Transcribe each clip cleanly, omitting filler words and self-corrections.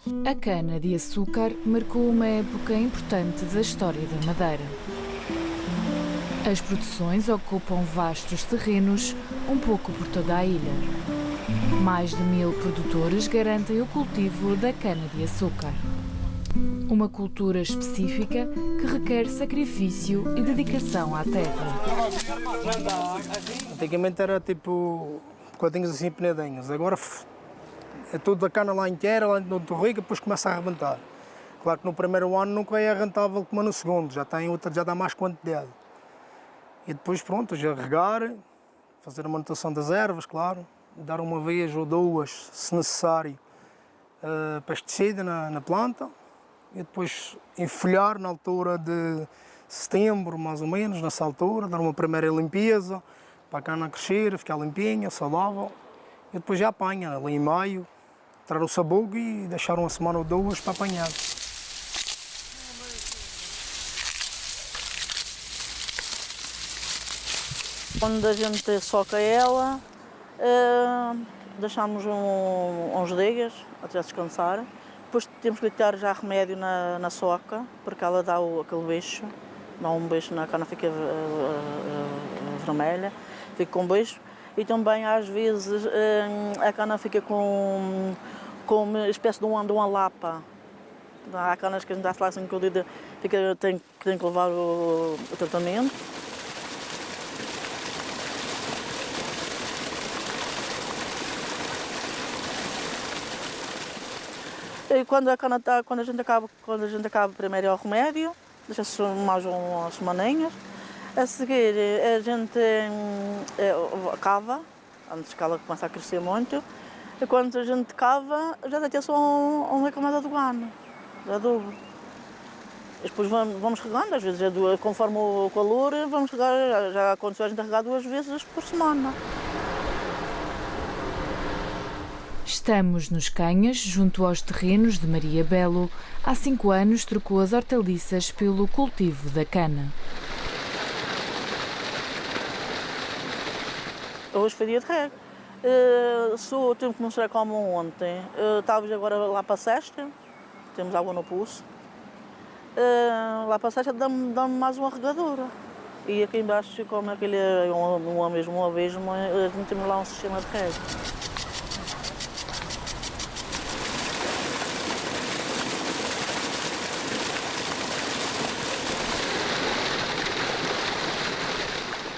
A cana-de-açúcar marcou uma época importante da história da Madeira. As produções ocupam vastos terrenos, um pouco por toda a ilha. Mais de 1000 produtores garantem o cultivo da cana-de-açúcar. Uma cultura específica que requer sacrifício e dedicação à terra. Antigamente era tipo bocadinhos assim penadinhos, agora é tudo a cana lá inteira, lá no torriga, depois começa a arrebentar. Claro que no primeiro ano nunca é rentável como no segundo, já tem outra, já dá mais quantidade. E depois pronto, já regar, fazer a manutenção das ervas, claro, dar uma vez ou duas, se necessário, pesticida na planta e depois enfolhar na altura de setembro, mais ou menos, nessa altura, dar uma primeira limpeza para a cana crescer, ficar limpinha, saudável e depois já apanha, ali em maio, tirar o sabugo e deixar uma semana ou duas para apanhar. Quando a gente soca ela, deixamos uns dias até descansar. Depois temos que lhe dar já remédio na soca, porque ela dá aquele beijo, dá um beijo na cana, fica vermelha, fica com beijo. E também às vezes a cana fica com uma espécie de uma lapa. Há canas que a gente dá lá assim encodida, tem que levar o tratamento. E quando a gente acaba primeiro o remédio, deixa-se mais umas semaninhas. A seguir a gente cava, antes que ela comece a crescer muito. E quando a gente cava, já deita-se uma camada de guano, de adubo. E depois vamos regando, às vezes conforme o calor, vamos regar, já aconteceu a gente regar 2 vezes por semana. Estamos nos Canhas, junto aos terrenos de Maria Belo. Há 5 anos trocou as hortaliças pelo cultivo da cana. Hoje foi dia de rega. Se o tempo que não será como ontem, estávamos agora lá para a Sesta, temos água no pulso. Lá para a Sesta dá-me mais uma regadora. E aqui embaixo, como aquele uma vez, a gente temos lá um sistema de rega.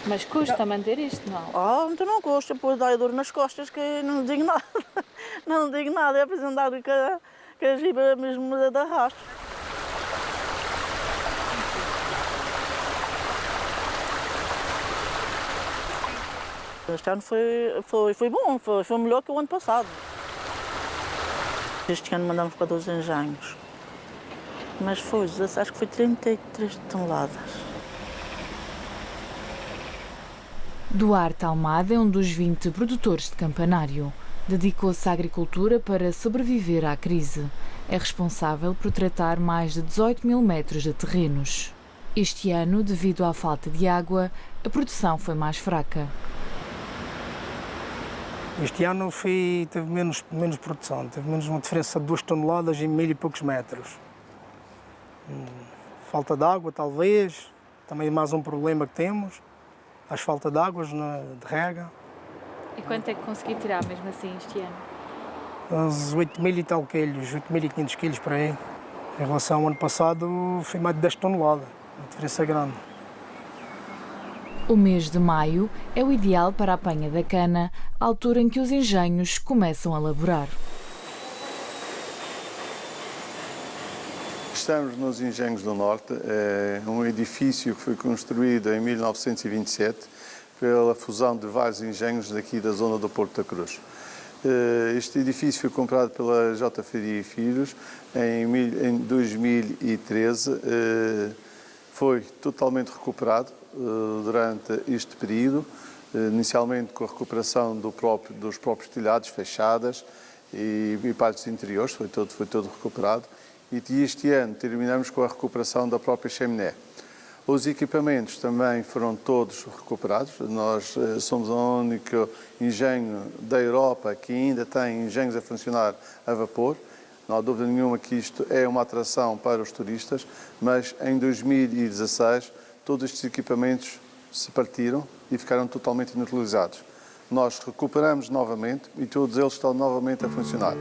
Mas custa manter isto, não? Então não custa, depois dá dor nas costas que não digo nada. Não digo nada, é preciso andar com a giba mesmo de arrasto. Este ano foi bom, foi melhor que o ano passado. Este ano mandamos para 12 engenhos, mas acho que foi 33 toneladas. Duarte Almada é um dos 20 produtores de Campanário. Dedicou-se à agricultura para sobreviver à crise. É responsável por tratar mais de 18.000 metros de terrenos. Este ano, devido à falta de água, a produção foi mais fraca. Este ano teve menos produção, teve menos uma diferença de 2 toneladas em 1000 e poucos metros. Falta de água, talvez, também mais um problema que temos. As falta de águas de rega. E quanto é que consegui tirar mesmo assim este ano? Uns 8.000 e tal quilos, 8.500 quilos por aí. Em relação ao ano passado foi mais de 10 toneladas, uma diferença grande. O mês de maio é o ideal para a apanha da cana, a altura em que os engenhos começam a laborar. Estamos nos Engenhos do Norte, é um edifício que foi construído em 1927 pela fusão de vários engenhos daqui da zona do Porto da Cruz. Este edifício foi comprado pela J. Faria e Filhos em 2013, foi totalmente recuperado durante este período, inicialmente com a recuperação dos próprios telhados, fachadas e partes interiores, foi todo recuperado. E este ano terminamos com a recuperação da própria chaminé. Os equipamentos também foram todos recuperados. Nós somos o único engenho da Europa que ainda tem engenhos a funcionar a vapor. Não há dúvida nenhuma que isto é uma atração para os turistas, mas em 2016 todos estes equipamentos se partiram e ficaram totalmente inutilizados. Nós recuperamos novamente e todos eles estão novamente a funcionar.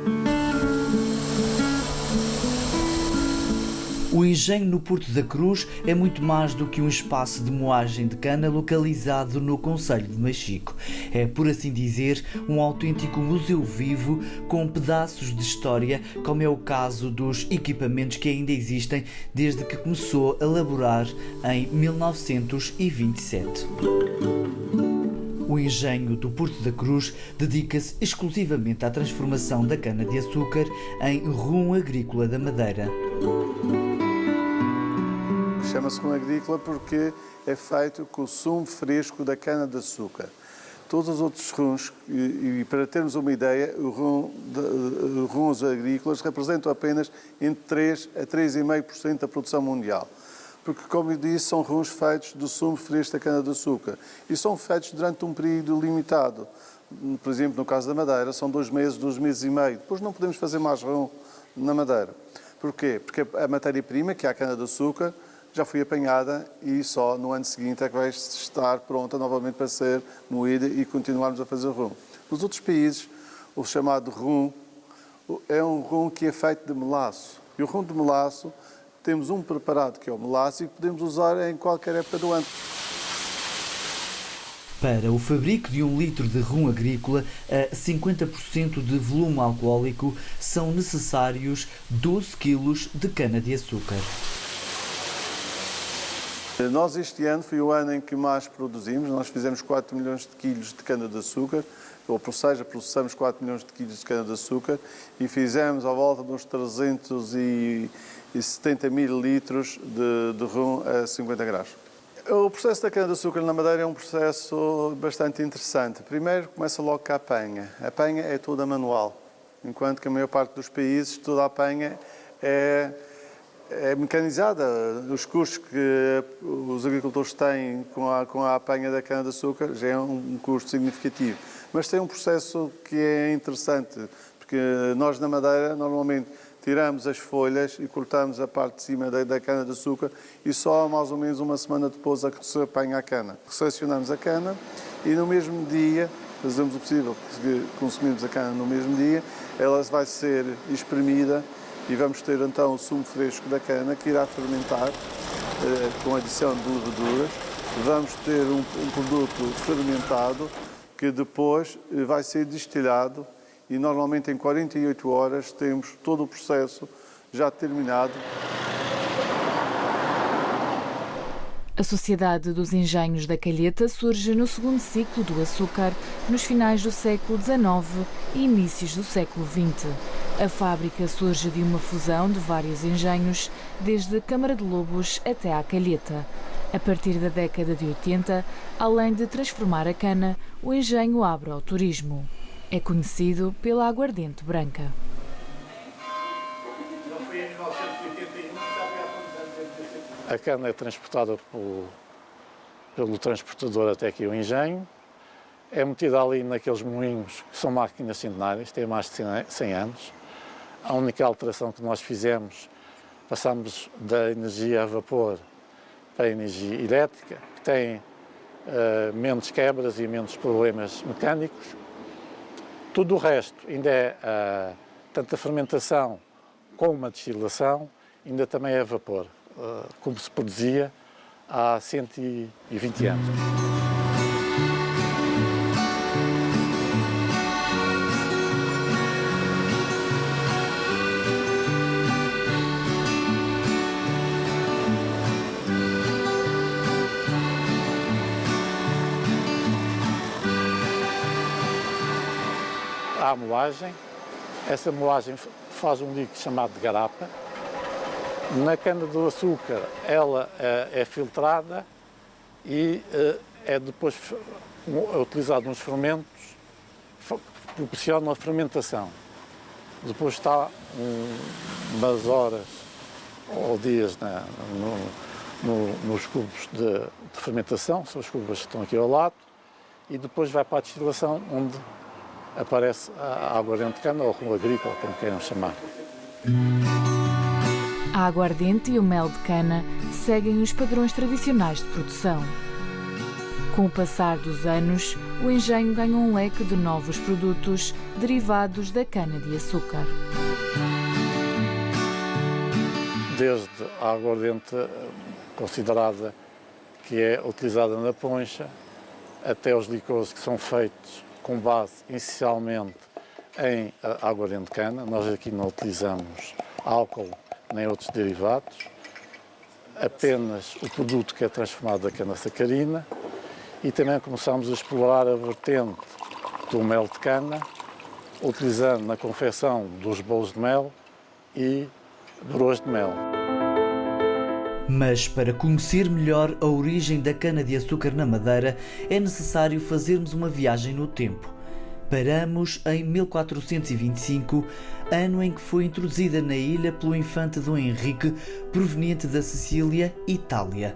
O engenho no Porto da Cruz é muito mais do que um espaço de moagem de cana localizado no concelho de Machico. É, por assim dizer, um autêntico museu vivo com pedaços de história, como é o caso dos equipamentos que ainda existem desde que começou a laborar em 1927. O engenho do Porto da Cruz dedica-se exclusivamente à transformação da cana-de-açúcar em rum agrícola da Madeira. Chama-se rum agrícola porque é feito com o sumo fresco da cana-de-açúcar. Todos os outros rums, e para termos uma ideia, os rums agrícolas representam apenas entre 3 a 3,5% da produção mundial. Porque, como eu disse, são rums feitos do sumo fresco da cana-de-açúcar e são feitos durante um período limitado. Por exemplo, no caso da Madeira, são 2 meses, 2 meses e meio. Depois não podemos fazer mais rum na Madeira. Porquê? Porque a matéria-prima, que é a cana-de-açúcar, já foi apanhada e só no ano seguinte é que vai estar pronta novamente para ser moída e continuarmos a fazer rum. Nos outros países, o chamado rum é um rum que é feito de melaço. E o rum de melaço, temos um preparado que é o melaço e podemos usar em qualquer época do ano. Para o fabrico de 1 litro de rum agrícola a 50% de volume alcoólico são necessários 12 kg de cana-de-açúcar. Nós este ano foi o ano em que mais produzimos, nós fizemos 4 milhões de quilos de cana-de-açúcar, ou seja, processamos 4 milhões de quilos de cana-de-açúcar e fizemos à volta de uns 370 mil litros de rum a 50 graus. O processo da cana-de-açúcar na Madeira é um processo bastante interessante. Primeiro começa logo com a apanha. A apanha é toda manual, enquanto que a maior parte dos países toda a apanha é mecanizada. Os custos que os agricultores têm com a apanha da cana-de-açúcar já é um custo significativo. Mas tem um processo que é interessante, porque nós na Madeira normalmente tiramos as folhas e cortamos a parte de cima da cana-de-açúcar e só mais ou menos uma semana depois é que se apanha a cana. Selecionamos a cana e no mesmo dia, fazemos o possível que consumimos a cana no mesmo dia, ela vai ser espremida e vamos ter então o sumo fresco da cana que irá fermentar com adição de leveduras. Vamos ter um produto fermentado que depois vai ser destilhado e normalmente em 48 horas temos todo o processo já terminado. A Sociedade dos Engenhos da Calheta surge no segundo ciclo do açúcar, nos finais do século XIX e inícios do século XX. A fábrica surge de uma fusão de vários engenhos, desde Câmara de Lobos até à Calheta. A partir da década de 80, além de transformar a cana, o engenho abre ao turismo. É conhecido pela aguardente branca. A cana é transportada pelo transportador até aqui ao engenho, é metida ali naqueles moinhos que são máquinas centenárias, têm mais de 100 anos. A única alteração que nós fizemos, passamos da energia a vapor para a energia elétrica, que tem menos quebras e menos problemas mecânicos. Tudo o resto ainda é, tanto a fermentação como a destilação, ainda também é a vapor, como se produzia há 120 anos. Há a moagem, essa moagem faz um líquido chamado de garapa. Na cana-do-açúcar ela é filtrada e é depois utilizado nos fermentos que proporcionam a fermentação. Depois está umas horas ou dias nos cubos de fermentação, são os cubos que estão aqui ao lado, e depois vai para a destilação, onde aparece a aguardente de cana ou rum agrícola, como queiram chamar. A aguardente e o mel de cana seguem os padrões tradicionais de produção. Com o passar dos anos, o engenho ganha um leque de novos produtos derivados da cana-de-açúcar. Desde a aguardente considerada que é utilizada na poncha, até os licores que são feitos com base essencialmente em aguardente de cana. Nós aqui não utilizamos álcool nem outros derivados, apenas o produto que é transformado da cana sacarina, e também começamos a explorar a vertente do mel de cana, utilizando na confecção dos bolos de mel e broas de mel. Mas para conhecer melhor a origem da cana-de-açúcar na Madeira, é necessário fazermos uma viagem no tempo. Paramos em 1425, ano em que foi introduzida na ilha pelo infante Dom Henrique, proveniente da Sicília, Itália.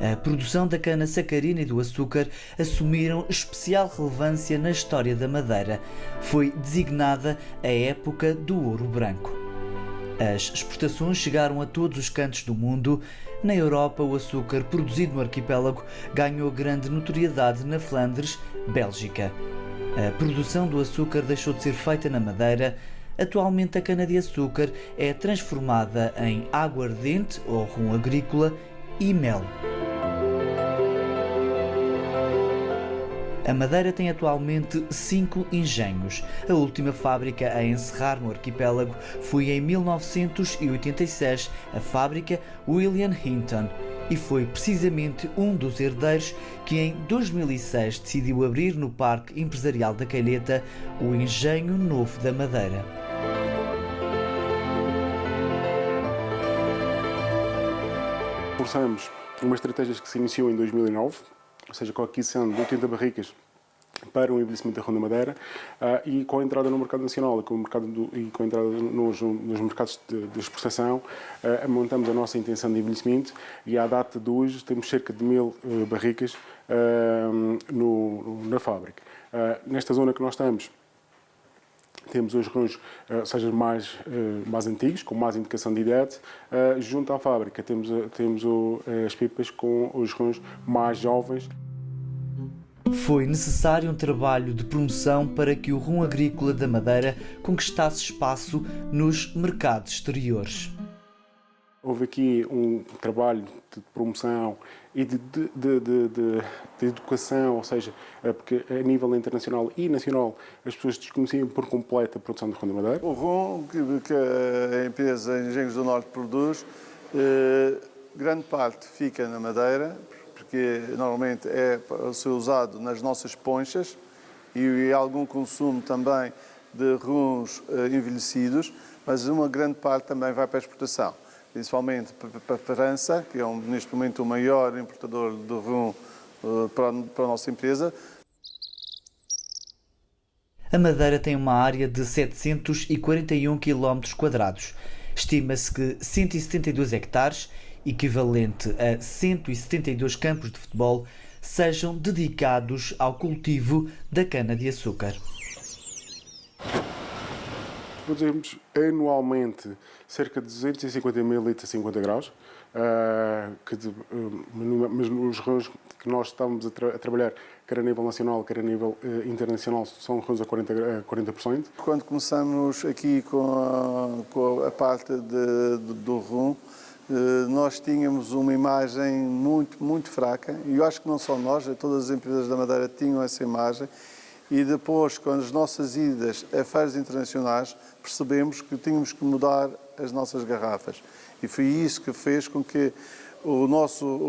A produção da cana sacarina e do açúcar assumiram especial relevância na história da Madeira. Foi designada a época do ouro branco. As exportações chegaram a todos os cantos do mundo. Na Europa, o açúcar produzido no arquipélago ganhou grande notoriedade na Flandres, Bélgica. A produção do açúcar deixou de ser feita na Madeira. Atualmente, a cana-de-açúcar é transformada em aguardente ou rum agrícola e mel. A Madeira tem atualmente 5 engenhos. A última fábrica a encerrar no arquipélago foi em 1986, a fábrica William Hinton, e foi precisamente um dos herdeiros que em 2006 decidiu abrir no Parque Empresarial da Calheta o Engenho Novo da Madeira. Forçamos uma estratégia que se iniciou em 2009, ou seja, com a aquisição de 80 barricas para o envelhecimento da Ronda Madeira, e com a entrada no mercado nacional e com a entrada nos mercados de exportação, montamos a nossa intenção de envelhecimento, e à data de hoje temos cerca de 1000 barricas na fábrica. Nesta zona que nós estamos, temos os rões, seja mais antigos, com mais indicação de idade. Junto à fábrica temos as pipas com os rões mais jovens. Foi necessário um trabalho de promoção para que o rum agrícola da Madeira conquistasse espaço nos mercados exteriores. Houve aqui um trabalho de promoção e de educação, ou seja, porque a nível internacional e nacional as pessoas desconheciam por completo a produção de rum da Madeira. O rum que a empresa Engenhos do Norte produz, grande parte fica na Madeira, porque normalmente é para ser usado nas nossas ponchas, e algum consumo também de rums envelhecidos, mas uma grande parte também vai para a exportação, principalmente para a França, que é neste momento o maior importador de rum para a nossa empresa. A Madeira tem uma área de 741 km². Estima-se que 172 hectares, equivalente a 172 campos de futebol, sejam dedicados ao cultivo da cana-de-açúcar. Produzimos anualmente cerca de 250 mil litros a 50 graus, mas os rões que nós estamos a trabalhar, quer a nível nacional, quer a nível internacional, são rões a 40%. Quando começamos aqui com a parte do rum, nós tínhamos uma imagem muito fraca, e eu acho que não só nós, todas as empresas da Madeira tinham essa imagem, e depois, com as nossas idas a feiras internacionais, percebemos que tínhamos que mudar as nossas garrafas, e foi isso que fez com que o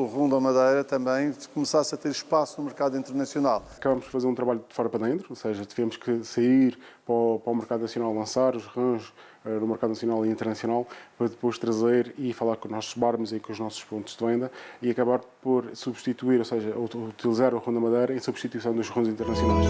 rum da Madeira também começasse a ter espaço no mercado internacional. Acabamos de fazer um trabalho de fora para dentro, ou seja, tivemos que sair para o mercado nacional, lançar os rãs no mercado nacional e internacional, para depois trazer e falar com os nossos barmos e com os nossos pontos de venda, e acabar por substituir, ou seja, utilizar o rum da Madeira em substituição dos rums internacionais.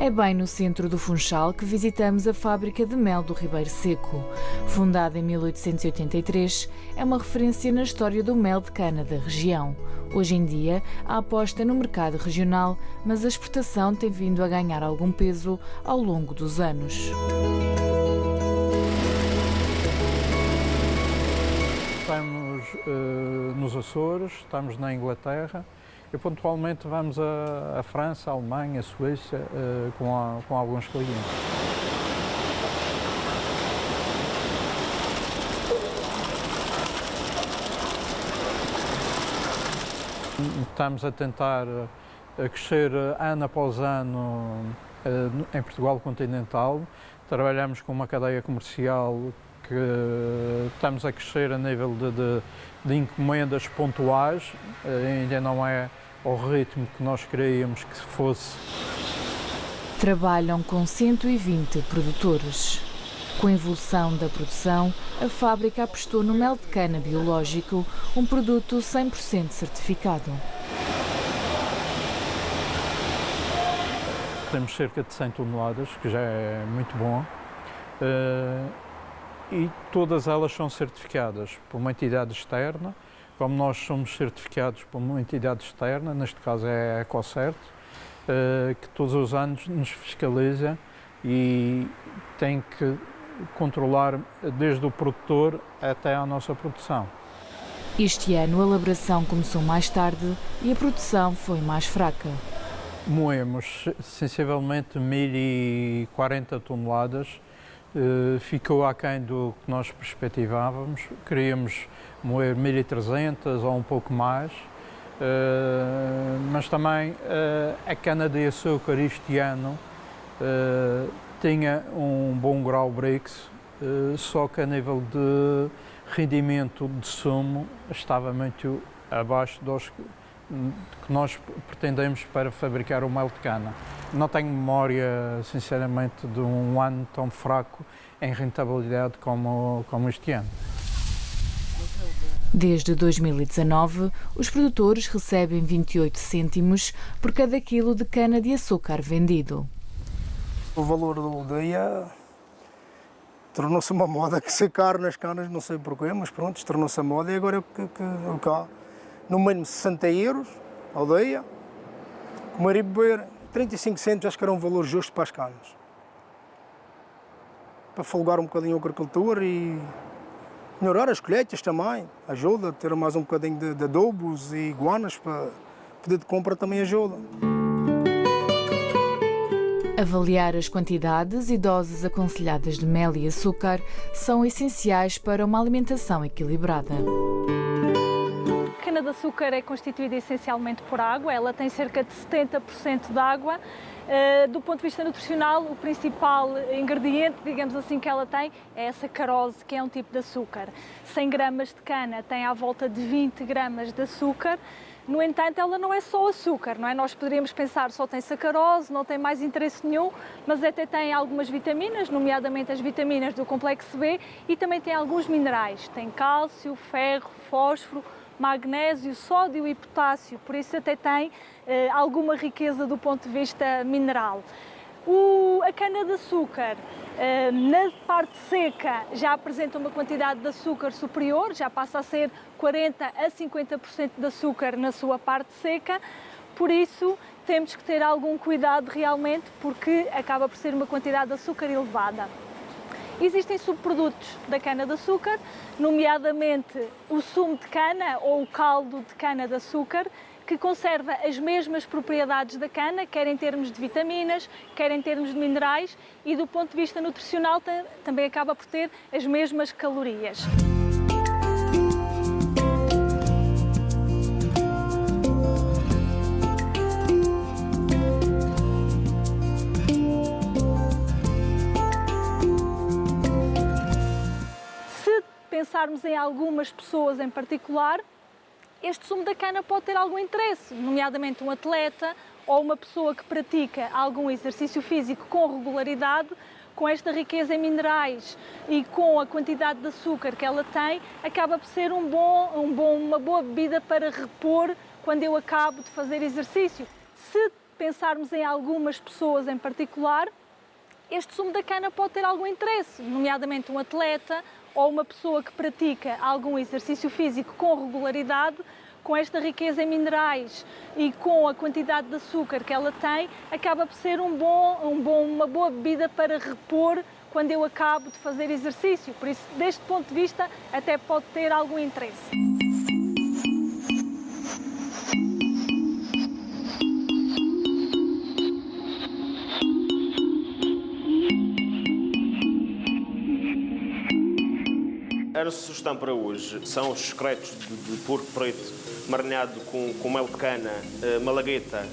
A É bem no centro do Funchal que visitamos a fábrica de mel do Ribeiro Seco. Fundada em 1883, é uma referência na história do mel de cana da região. Hoje em dia, a aposta no mercado regional, mas a exportação tem vindo a ganhar algum peso ao longo dos anos. Estamos nos Açores, estamos na Inglaterra e pontualmente vamos à França, à Alemanha, à Suíça com alguns clientes. Estamos a tentar crescer ano após ano em Portugal continental. Trabalhamos com uma cadeia comercial que estamos a crescer a nível de encomendas pontuais, ainda não é ao ritmo que nós queríamos que fosse. Trabalham com 120 produtores. Com a evolução da produção, a fábrica apostou no mel de cana biológico, um produto 100% certificado. Temos cerca de 100 toneladas, que já é muito bom. E todas elas são certificadas por uma entidade externa, como nós somos certificados por uma entidade externa, neste caso é a EcoCert, que todos os anos nos fiscaliza e tem que controlar desde o produtor até à nossa produção. Este ano a elaboração começou mais tarde e a produção foi mais fraca. Moemos sensivelmente 1040 toneladas, ficou aquém do que nós perspectivávamos. Queríamos moer 1300 ou um pouco mais, mas também a cana-de-açúcar este ano tinha um bom grau BRICS, só que a nível de rendimento de sumo estava muito abaixo dos que nós pretendemos para fabricar o mel de cana. Não tenho memória, sinceramente, de um ano tão fraco em rentabilidade como este ano. Desde 2019, os produtores recebem 28 cêntimos por cada quilo de cana-de-açúcar vendido. O valor do dia tornou-se uma moda que ser caro nas canas, não sei porquê, mas pronto, tornou-se a moda e agora é o que há. No mínimo 60 euros ao dia, comer e beber. 35 cêntimos acho que era um valor justo para as canas. Para folgar um bocadinho a agricultura e melhorar as colheitas também, ajuda a ter mais um bocadinho de adubos e iguanas para poder de compra também ajuda. Avaliar as quantidades e doses aconselhadas de mel e açúcar são essenciais para uma alimentação equilibrada. A cana-de-açúcar é constituída essencialmente por água, ela tem cerca de 70% de água. Do ponto de vista nutricional, o principal ingrediente, digamos assim, que ela tem é a sacarose, que é um tipo de açúcar. 100 gramas de cana tem à volta de 20 gramas de açúcar. No entanto, ela não é só açúcar, não é? Nós poderíamos pensar só tem sacarose, não tem mais interesse nenhum, mas até tem algumas vitaminas, nomeadamente as vitaminas do complexo B, e também tem alguns minerais. Tem cálcio, ferro, fósforo, magnésio, sódio e potássio, por isso até tem alguma riqueza do ponto de vista mineral. A cana-de-açúcar, na parte seca, já apresenta uma quantidade de açúcar superior, já passa a ser 40% a 50% de açúcar na sua parte seca, por isso temos que ter algum cuidado realmente, porque acaba por ser uma quantidade de açúcar elevada. Existem subprodutos da cana-de-açúcar, nomeadamente o sumo de cana ou o caldo de cana-de-açúcar, que conserva as mesmas propriedades da cana, quer em termos de vitaminas, quer em termos de minerais, e do ponto de vista nutricional também acaba por ter as mesmas calorias. Se pensarmos em algumas pessoas em particular, este sumo da cana pode ter algum interesse, nomeadamente um atleta ou uma pessoa que pratica algum exercício físico com regularidade. Com esta riqueza em minerais e com a quantidade de açúcar que ela tem, acaba por ser uma boa bebida para repor quando eu acabo de fazer exercício. Se pensarmos em algumas pessoas em particular, este sumo da cana pode ter algum interesse, nomeadamente um atleta ou uma pessoa que pratica algum exercício físico com regularidade. Com esta riqueza em minerais e com a quantidade de açúcar que ela tem, acaba por ser uma boa bebida para repor quando eu acabo de fazer exercício. Por isso, deste ponto de vista, até pode ter algum interesse. A sugestão para hoje são os secretos de porco preto marinado com mel de cana, malagueta,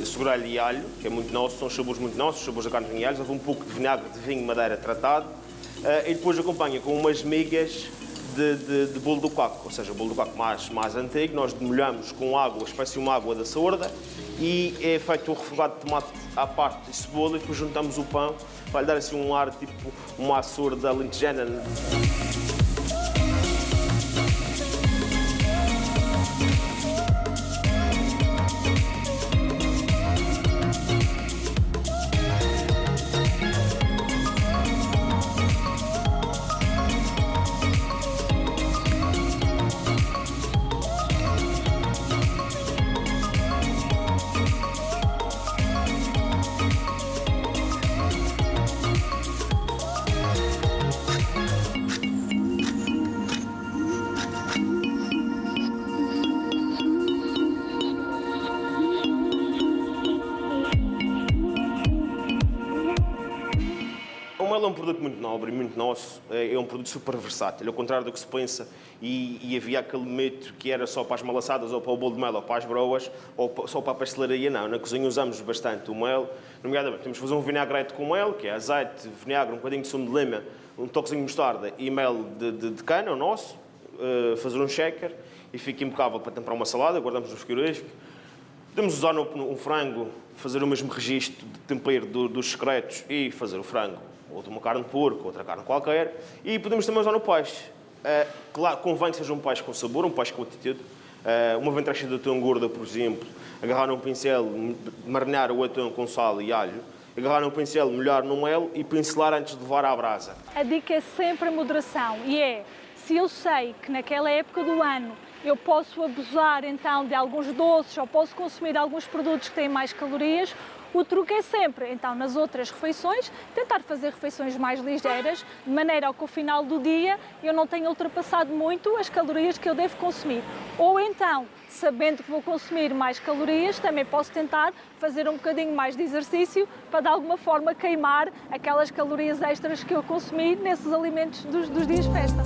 sobralho e alho, que é muito nosso, são sabores muito nossos, sabores da carne em alhos, um pouco de vinagre de vinho madeira tratado e depois acompanha com umas migas de bolo do caco, ou seja, o bolo do caco mais antigo. Nós demolhamos com água, espécie uma água da sorda e é feito um refogado de tomate à parte e cebola e depois juntamos o pão para lhe dar assim um ar tipo uma sorda alentejana. O mel é um produto muito nobre e muito nosso, é um produto super versátil, ao contrário do que se pensa, e havia aquele mito que era só para as malaçadas, ou para o bolo de mel, ou para as broas, ou só para a pastelaria. Não, na cozinha usamos bastante o mel, nomeadamente temos que fazer um vinagrete com mel, que é azeite, vinagre, um bocadinho de sumo de lima, um toquezinho de mostarda e mel de cana, o nosso, fazer um shaker, e fica impecável para temperar uma salada, guardamos no frigorífico. Podemos usar um frango, fazer o mesmo registro de tempero dos secretos e fazer o frango, ou de uma carne de porco, outra carne qualquer, e podemos também usar no peixe. Claro, convém que seja um peixe com sabor, um peixe com atitude. Uma ventrecha de atum gorda, por exemplo, agarrar num pincel, marinar o atum com sal e alho, agarrar num pincel, molhar no mel e pincelar antes de levar à brasa. A dica é sempre a moderação, e é, se eu sei que naquela época do ano eu posso abusar então de alguns doces ou posso consumir alguns produtos que têm mais calorias, o truque é sempre, então, nas outras refeições, tentar fazer refeições mais ligeiras, de maneira a que ao final do dia eu não tenha ultrapassado muito as calorias que eu devo consumir. Ou então, sabendo que vou consumir mais calorias, também posso tentar fazer um bocadinho mais de exercício para, de alguma forma, queimar aquelas calorias extras que eu consumi nesses alimentos dos dias de festa.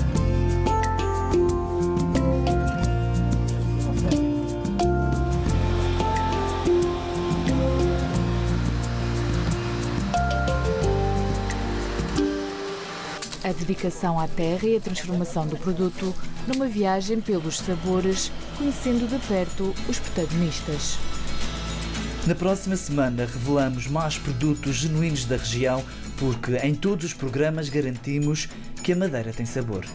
A dedicação à terra e a transformação do produto numa viagem pelos sabores, conhecendo de perto os protagonistas. Na próxima semana revelamos mais produtos genuínos da região, porque em todos os programas garantimos que a Madeira tem sabor.